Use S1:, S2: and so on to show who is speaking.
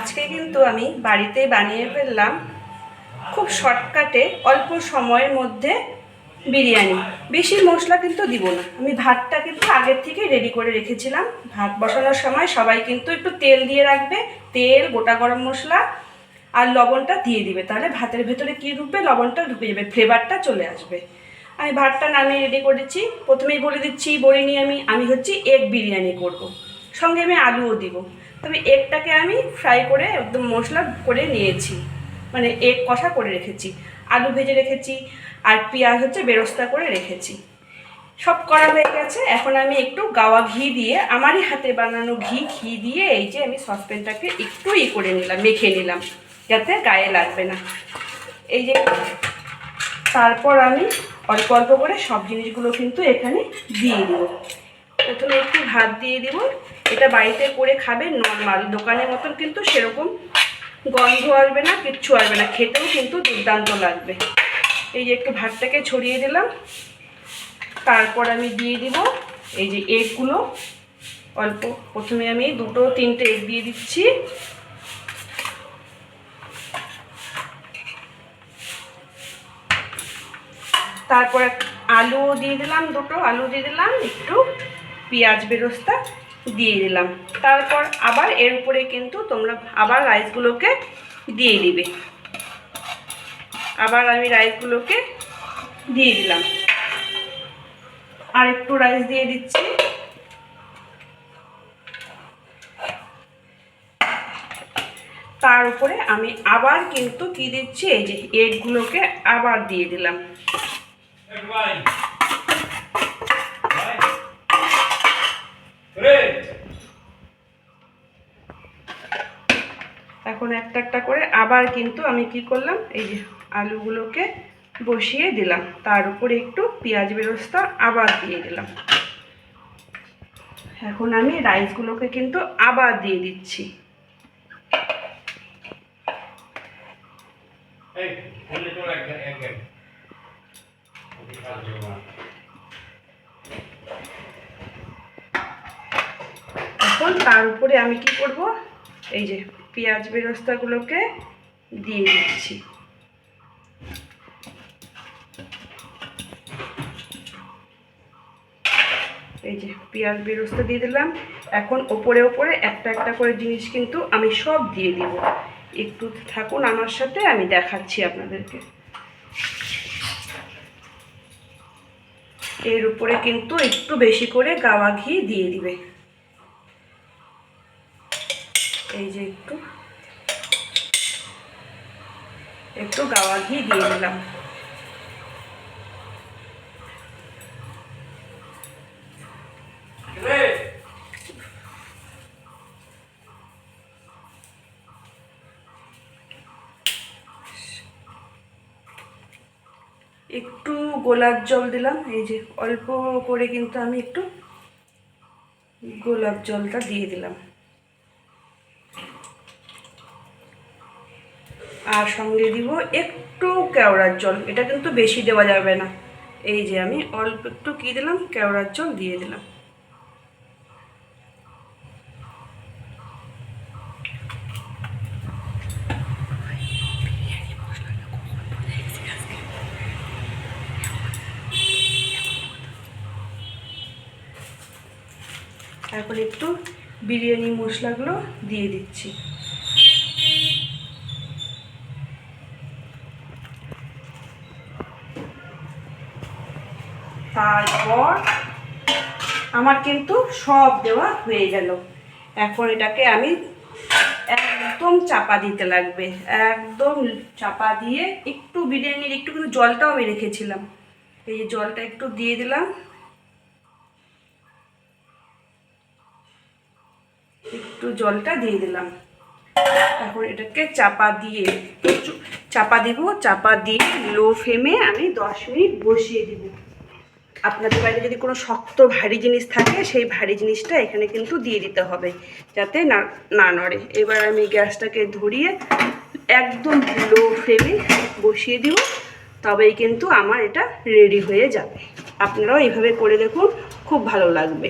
S1: আজকে কিন্তু আমি বাড়িতে বানিয়ে ফেললাম খুব শর্টকাটে অল্প সময়ের মধ্যে বিরিয়ানি। বেশি মশলা কিন্তু দিব না। আমি ভাতটা কিন্তু আগের থেকে রেডি করে রেখেছিলাম। ভাত বসানোর সময় সবাই কিন্তু একটু তেল দিয়ে রাখবে, তেল, গোটা গরম মশলা আর লবণটা দিয়ে দিবে, তাহলে ভাতের ভেতরে কী ঢুকবে, লবণটা ঢুকে যাবে, ফ্লেভারটা চলে আসবে। আমি ভাতটা নামিয়ে রেডি করেছি। প্রথমেই বলে দিচ্ছি, বলিনি আমি হচ্ছে এগ বিরিয়ানি করব, সঙ্গে আমি আলুও দিব। তবে এগটাকে আমি ফ্রাই করে একদম মশলা করে নিয়েছি, মানে এগ কষা করে রেখেছি, আলু ভেজে রেখেছি, আর পেঁয়াজ হচ্ছে বেরেস্তা করে রেখেছি। সব করা হয়ে গেছে। এখন আমি একটু গাওয়া ঘি দিয়ে, আমারই হাতে বানানো ঘি দিয়ে এই যে আমি সসপ্যানটাকে একটু করে নিলাম, মেখে নিলাম, যাতে গায়ে লাগবে না। এই যে তারপর আমি অল্প অল্প করে সব জিনিসগুলো কিন্তু এখানে দিয়ে দিব। প্রথমে একটু ভাত দিয়ে দিব। এটা বাড়িতে করে খাবে নর্মাল, দোকানের মতন কিন্তু সেরকম গন্ধ আসবে না, কিচ্ছু আসবে না, খেতেও কিন্তু দুর্দান্ত লাগবে। এই যে একটু ভাতটাকে ছড়িয়ে দিলাম। তারপর আমি দিয়ে দিব এই যে এগগুলো অল্প। প্রথমে আমি 2-3টে এগ দিয়ে দিচ্ছি। তারপর আলু দিয়ে দিলাম, 2টো আলু দিয়ে দিলাম, একটু পেঁয়াজ বেরেস্তা দিয়ে দিলাম। তারপর আবার এর উপরে কিন্তু তোমরা আবার রাইসগুলোকে দিয়ে দিবে। আবার আমি রাইসগুলোকে দিয়ে দিলাম, আর একটু রাইস দিয়ে দিচ্ছি। তার উপরে আমি আবার কিন্তু কি দিচ্ছি, এই যে এগগুলোকে আবার দিয়ে দিলাম। এখন একটা একটা করে আবার কিন্তু আমি কি করলাম, এই যে আলুগুলোকে বসিয়ে দিলাম, তার উপরে একটু পেঁয়াজ বেরেস্তা আবার দিয়ে দিলাম। এখন আমি রাইসগুলোকে কিন্তু আবার দিয়ে দিচ্ছি। এখন তার উপরে আমি কি করব, এই যে পেঁয়াজ বেরেস্তাগুলোকে দিয়ে দিচ্ছি। এই যে পেঁয়াজ বেরেস্তা দিয়ে দিলাম। এখন ওপরে ওপরে একটা একটা করে জিনিস কিন্তু আমি সব দিয়ে দিব। একটু থাকুন আমার সাথে, আমি দেখাচ্ছি আপনাদেরকে। এর উপরে কিন্তু একটু বেশি করে গাওয়া ঘি দিয়ে দিবে। এই যে একটু গাওয়া ঘি দিয়ে দিলাম। একটু গোলাপ জল দিলাম, এই যে অল্প করে কিন্তু আমি একটু গোলাপ জলটা দিয়ে দিলাম। আর সঙ্গে দিব একটু কেওড়ার জল, এটা কিন্তু বেশি দেওয়া যাবে না। এই যে আমি অল্প একটু কি দিলাম, কেওড়ার জল দিয়ে দিলাম। এখন একটু বিরিয়ানি মশলাগুলো দিয়ে দিচ্ছি। তারপর আমার কিন্তু সব দেওয়া হয়ে গেল। এখন এটাকে আমি একদম চাপা দিতে লাগবে, একদম চাপা দিয়ে একটু বিরিয়ানির একটু কিন্তু জলটাও আমি রেখেছিলাম, এই যে জলটা একটু দিয়ে দিলাম। একটু জলটা দিয়ে দিলাম। এখন এটাকে চাপা দিয়ে চাপা দিয়ে লো ফ্লেমে আমি 10 মিনিট বসিয়ে দিব। আপনাদের বাড়িতে যদি কোনো শক্ত ভারী জিনিস থাকে, সেই ভারী জিনিসটা এখানে কিন্তু দিয়ে দিতে হবে, যাতে না নড়ে। এবার আমি গ্যাসটাকে ধরিয়ে একদম লো ফ্লেমে বসিয়ে দিব, তবেই কিন্তু আমার এটা রেডি হয়ে যাবে। আপনারাও এইভাবে করে দেখুন, খুব ভালো লাগবে।